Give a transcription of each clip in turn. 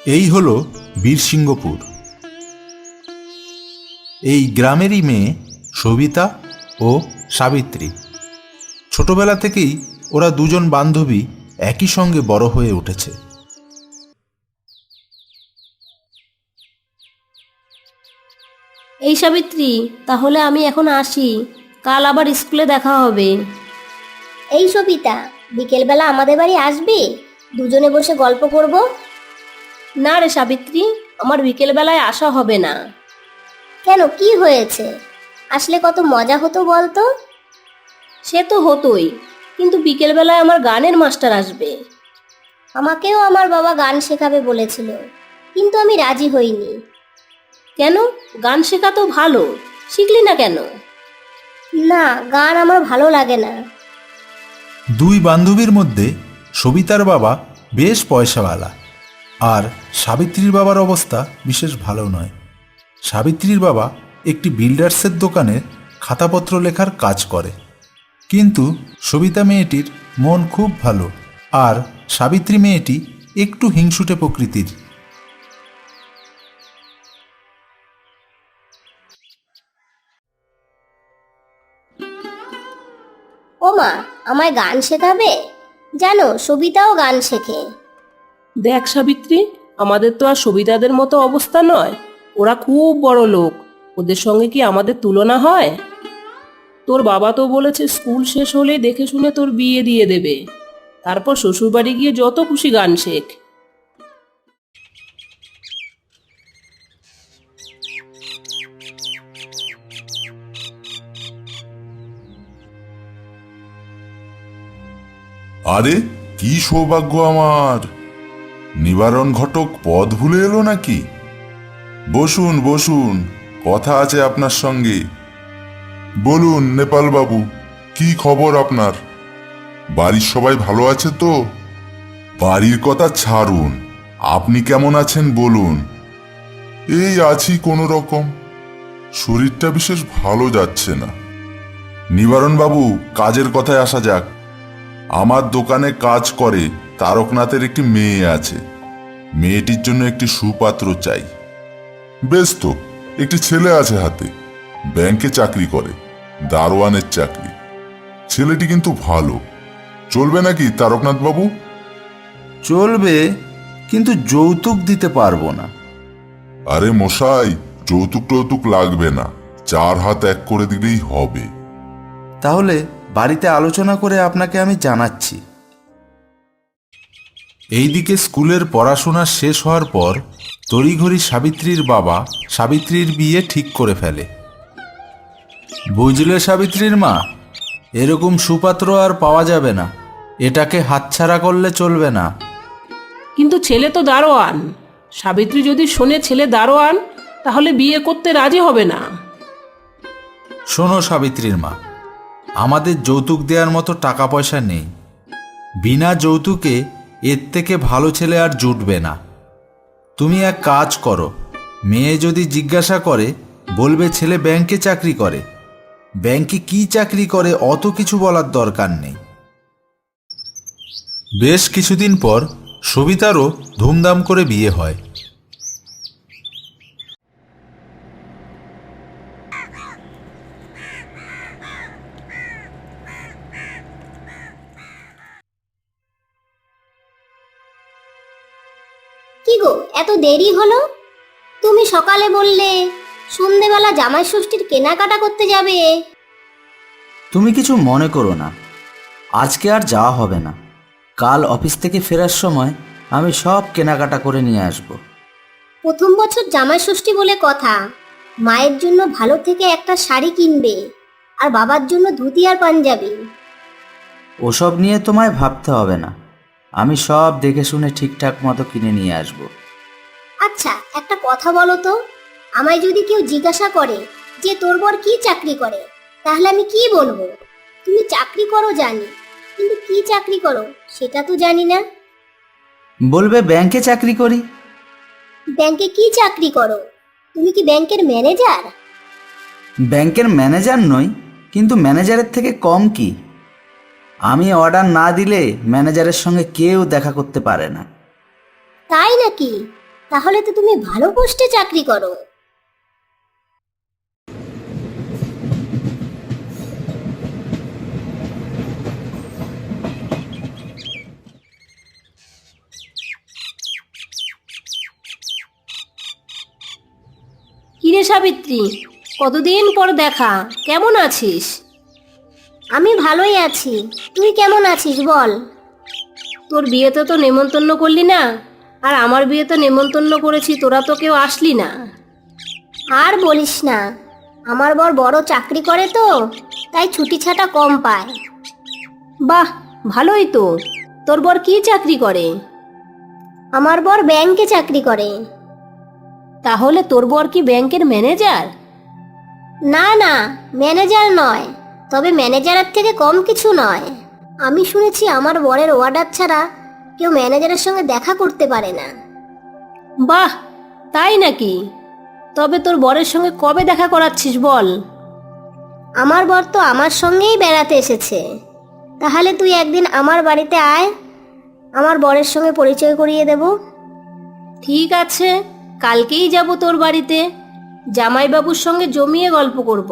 এই হলো বীরসিংহপুর। এই গ্রামেরই মেয়ে সবিতা ও সাবিত্রী। ছোটবেলা থেকেই ওরা দুজন বান্ধবী একই সঙ্গে বড় হয়ে উঠেছে। এই সাবিত্রী, তাহলে আমি এখন আসি, কাল আবার স্কুলে দেখা হবে। এই সবিতা, বিকেলবেলা আমাদের বাড়ি আসবি? দুজনে বসে গল্প করব। না রে সাবিত্রী, আমার বিকেলবেলায় আসা হবে না। কেন, কি হয়েছে? আসলে কত মজা হতো বলতো। সে তো হতোই, কিন্তু বিকেলবেলায় আমার গানের মাস্টার আসবে। আমাকেও আমার বাবা গান শেখাবে বলেছিল, কিন্তু আমি রাজি হইনি। কেন? গান শেখা তো ভালো, শিখলি না কেন? না, গান আমার ভালো লাগে না। দুই বান্ধবীর মধ্যে সবিতার বাবা বেশ পয়সাওয়ালা, আর সাবিত্রীর বাবার অবস্থা বিশেষ ভালো নয়। সাবিত্রীর বাবা একটি বিল্ডার্সের দোকানে খাতাপত্র লেখার কাজ করে, কিন্তু সবিতা মেয়েটির মন খুব ভালো, আর সাবিত্রী মেয়েটি একটু হিংসুটে প্রকৃতির। ও মা, আমায় গান শেখাবে? জানো, সবিতাও গান শেখে। দেখ সাবিত্রী, আমাদের তো আর সবিতাদের মতো অবস্থা নয়। ওরা খুব বড় লোক, ওদের সঙ্গে কি আমাদের তুলনা হয়? তোর বাবা তো বলেছে স্কুল শেষ হলে দেখে শুনে তোর বিয়ে দিয়ে দেবে, তারপর শ্বশুরবাড়ি গিয়ে যত খুশি গান শেখ। আরে, কি সৌভাগ্য আমার! নিবারণ ঘটক পদ ভুলে এলো নাকি? বসুন বসুন, কথা আছে আপনার সঙ্গে। বলুন নেপাল বাবু, কি খবর আপনার? বাড়ির সবাই ভালো আছে তো? বাড়ির কথা ছাড়ুন, আপনি কেমন আছেন বলুন। এই আছি কোনো রকম, শরীরটা বিশেষ ভালো যাচ্ছে না। নিবারণ বাবু, কাজের কথায় আসা যাক। আমার দোকানে কাজ করে তারকনাথের একটি মেয়ে আছে। মেয়েটির জন্য একটি সুপাত্র চাই। বেশ তো, একটি ছেলে আছে হাতে, ব্যাংকে চাকরি করে, দারোয়ানের চাকরি। ছেলেটি কিন্তু ভালো, চলবে নাকি তারকনাথ বাবু? চলবে, কিন্তু যৌতুক দিতে পারবো না। আরে মশাই, যৌতুক টৌতুক লাগবে না, 4 হাত এক করে দিলেই হবে। তাহলে বাড়িতে আলোচনা করে আপনাকে আমি জানাচ্ছি। এইদিকে স্কুলের পড়াশোনা শেষ হওয়ার পর তড়িঘড়ি সাবিত্রীর বাবা সাবিত্রীর বিয়ে ঠিক করে ফেলে। বুঝলে সাবিত্রীর মা, এরকম সুপাত্র আর পাওয়া যাবে না, এটাকে হাতছাড়া করলে চলবে না। কিন্তু ছেলে তো দারোয়ান। সাবিত্রী যদি শোনে ছেলে দারোয়ান, তাহলে বিয়ে করতে রাজি হবে না। শোনো সাবিত্রীর মা, আমাদের যৌতুক দেওয়ার মতো টাকা পয়সা নেই। বিনা যৌতুকে এর থেকে ভালো ছেলে আর জুটবে না। তুমি এক কাজ করো, মেয়ে যদি জিজ্ঞাসা করে বলবে ছেলে ব্যাংকে চাকরি করে। ব্যাংকে কি চাকরি করে অত কিছু বলার দরকার নেই। বেশ কিছুদিন পর সবিতারও ধুমধাম করে বিয়ে হয়। কি গো, এত দেরি হলো? তুমি সকালে বললে সন্ধেবেলা জামাই ষষ্ঠীর কেনাকাটা করতে যাবে। তুমি কিছু মনে করো না, আজকে আর যাওয়া হবে না। কাল অফিস থেকে ফেরার সময় আমি সব কেনাকাটা করে নিয়ে আসব। প্রথম বছর জামাই ষষ্ঠী বলে কথা, মায়ের জন্য ভালো থেকে একটা শাড়ি কিনবে, আর বাবার জন্য ধুতি আর পাঞ্জাবি। ওসব নিয়ে তোমায় ভাবতে হবে না, আমি সব দেখে শুনে ঠিকঠাক মতো কিনে নিয়ে আসব। আচ্ছা, একটা কথা বলো তো, আমায় যদি কেউ জিজ্ঞাসা করে যে তোর বর কি চাকরি করে, তাহলে আমি কি বলবো? তুমি চাকরি করো জানি, কিন্তু কি চাকরি করো সেটা তো জানি না। বলবে ব্যাংকে চাকরি করি। ব্যাংকে কি চাকরি করো? তুমি কি ব্যাংকের ম্যানেজার? ব্যাংকের ম্যানেজার নই, কিন্তু ম্যানেজারের থেকে কম কি। আমি অর্ডার না দিলে ম্যানেজারের সঙ্গে কেউ দেখা করতে পারে না। তাই নাকি? তাহলে তো তুমি ভালো পোস্টে চাকরি করো। কিরে সাবিত্রী, কতদিন পর দেখা, কেমন আছিস? আমি ভালোই আছি, তুই কেমন আছিস বল? তোর বিয়েতে তো নেমন্তন্ন করলি না, আর আমার বিয়েতে নেমন্তন্ন করেছি, তোরা তো কেউ আসলি না। আর বলিস না, আমার বর বড় চাকরি করে তো, তাই ছুটি ছাটা কম পায়। বাহ, ভালোই তো। তোর বর কি চাকরি করে? আমার বর ব্যাংকে চাকরি করে। তাহলে তোর বর কি ব্যাংকের ম্যানেজার? না না, ম্যানেজার নয়, তবে ম্যানেজারের থেকে কম কিছু নয়। আমি শুনেছি আমার বরের অর্ডার ছাড়া কেউ ম্যানেজারের সঙ্গে দেখা করতে পারে না। বাহ, তাই নাকি? তবে তোর বরের সঙ্গে কবে দেখা করাচ্ছিস বল? আমার বর তো আমার সঙ্গেই বেড়াতে এসেছে। তাহলে তুই একদিন আমার বাড়িতে আয়, আমার বরের সঙ্গে পরিচয় করিয়ে দেব। ঠিক আছে, কালকেই যাব তোর বাড়িতে, জামাইবাবুর সঙ্গে জমিয়ে গল্প করব।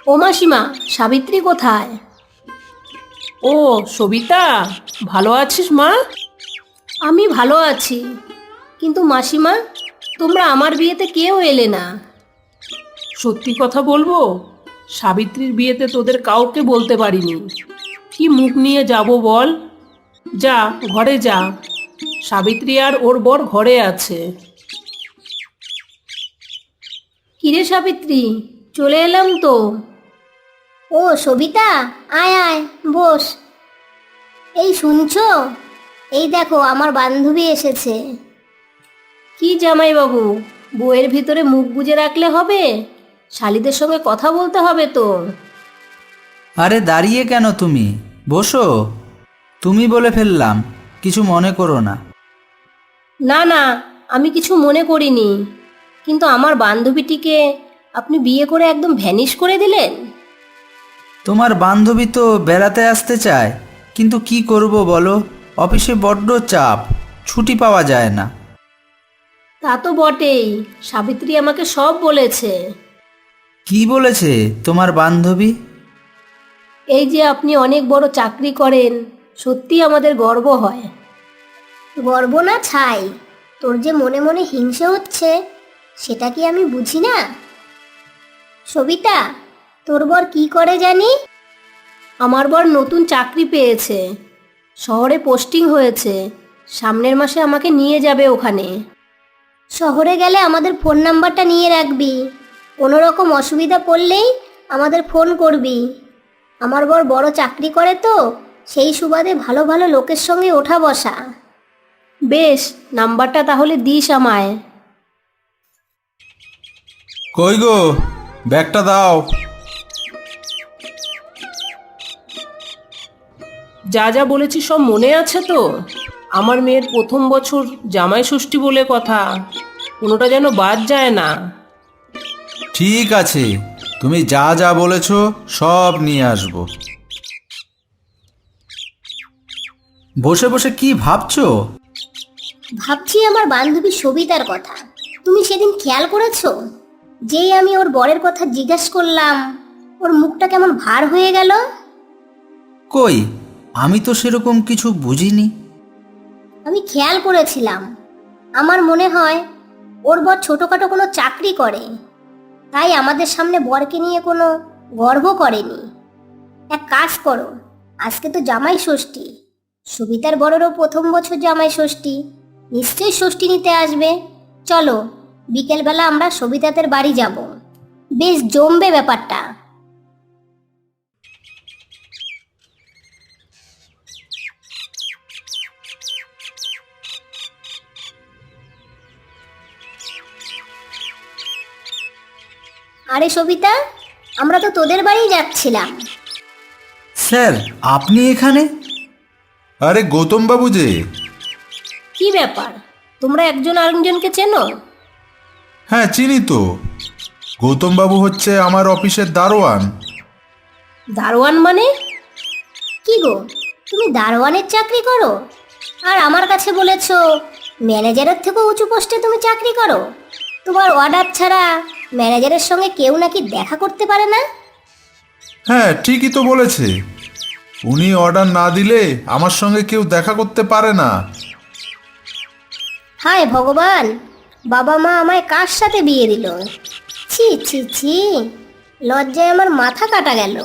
ও মাসিমা, সাবিত্রী কোথায়? ও সবিতা, ভালো আছিস মা? আমি ভালো আছি, কিন্তু মাসিমা, তোমরা আমার বিয়েতে কেউ এলে না। সত্যি কথা বলবো, সাবিত্রীর বিয়েতে তোদের কাউকে বলতে পারিনি। কি মুখ নিয়ে যাব বল? যা, ঘরে যা, সাবিত্রী আর ওর বর ঘরে আছে। কিরে সাবিত্রী, চলে এলাম তো। ও সবিতা, আয় আয়, বস। এই শুনছো, এই দেখো আমার বান্ধবী এসেছে। কি জামাইবাবু, বউয়ের ভিতরে মুখ গুজে রাখলে হবে? শালিদের সঙ্গে কথা বলতে হবে তো। আরে দাঁড়িয়ে কেন তুমি? বসো। তুমি বলে ফেললাম, কিছু মনে করো না। না না, আমি কিছু মনে করিনি, কিন্তু আমার বান্ধবীটিকে আপনি বিয়ে করে একদম ভ্যানিশ করে দিলেন। তোমার বান্ধবী তো বেড়াতে আসতে চায়, কিন্তু কি করব বলো, অফিসে বড্ড চাপ, ছুটি পাওয়া যায় না। তা তো বটেই, সাবিত্রী আমাকে সব বলেছে। কি বলেছে তোমার বান্ধবী? এই যে আপনি অনেক বড় চাকরি করেন, সত্যি আমাদের গর্ব হয়। গর্ব না ছাই, তোর যে মনে মনে হিংসে হচ্ছে সেটা কি আমি বুঝি না? সবিতা, তোর বর কি করে জানি? আমার বর নতুন চাকরি পেয়েছে, শহরে পোস্টিং হয়েছে, সামনের মাসে আমাকে নিয়ে যাবে ওখানে। শহরে গেলে আমাদের ফোন নাম্বারটা নিয়ে রাখবি, কোনো রকম অসুবিধা পড়লেই আমাদের ফোন করবি। আমার বর বড় চাকরি করে তো, সেই সুবাদে ভালো ভালো লোকের সঙ্গে ওঠা বসা। বেশ, নাম্বারটা তাহলে দিস আমায়। কই গো, ব্যাগটা দাও। যা যা বলেছি সব মনে আছে তো? আমার মেয়ের প্রথম বছর জামাই ষষ্ঠী বলে কথা, কোনোটা যেন বাদ যায় না। ঠিক আছে, তুমি যা যা বলেছো সব নিয়ে আসবো। বসে বসে কি ভাবছো? ভাবছি আমার বান্ধবী সবিতার কথা। তুমি সেদিন খেয়াল করেছো, যেই আমি ওর বরের কথা জিজ্ঞাসা করলাম, ওর মুখটা কেমন ভার হয়ে গেল? কই, আমি তো সেরকম কিছু বুঝিনি। আমি খেয়াল করেছিলাম, আমার মনে হয় ওর বর ছোটখাটো কোনো চাকরি করে, তাই আমাদের সামনে বরকে নিয়ে কোনো গর্ব করেনি। এক কাজ করো, আজকে তো জামাই ষষ্ঠী, সবিতার বরেরও প্রথম বছর জামাই ষষ্ঠী, নিশ্চয়ই ষষ্ঠী নিতে আসবে। চলো, বিকেলবেলা আমরা সবিতাদের বাড়ি যাব, বেশ জমবে ব্যাপারটা। আরে সবিতা, আমরা তো তোদের বাড়ি যাচ্ছিলাম। স্যার, আপনি এখানে? আরে গৌতম বাবু যে। কি ব্যাপার, তোমরা একজন আরেকজনকে চেনো? হ্যাঁ চিনি তো, গৌতমবাবু হচ্ছে আমার অফিসের দারোয়ান। দারোয়ান মানে? কি গো, তুমি দারোয়ানের চাকরি করো আর আমার কাছে বলেছো ম্যানেজারের থেকেও উঁচু পোস্টে তুমি চাকরি করো? তোমার অর্ডার ছাড়া ম্যানেজারের সঙ্গে কেউ নাকি দেখা করতে পারে না? হ্যাঁ, ঠিকই তো বলেছে। উনি অর্ডার না দিলে আমার সঙ্গে কেউ দেখা করতে পারে না। হায় ভগবান, বাবা মা আমায় কার সাথে বিয়ে দিল? ছি ছি ছি, লজ্জায় আমার মাথা কাটা গেল।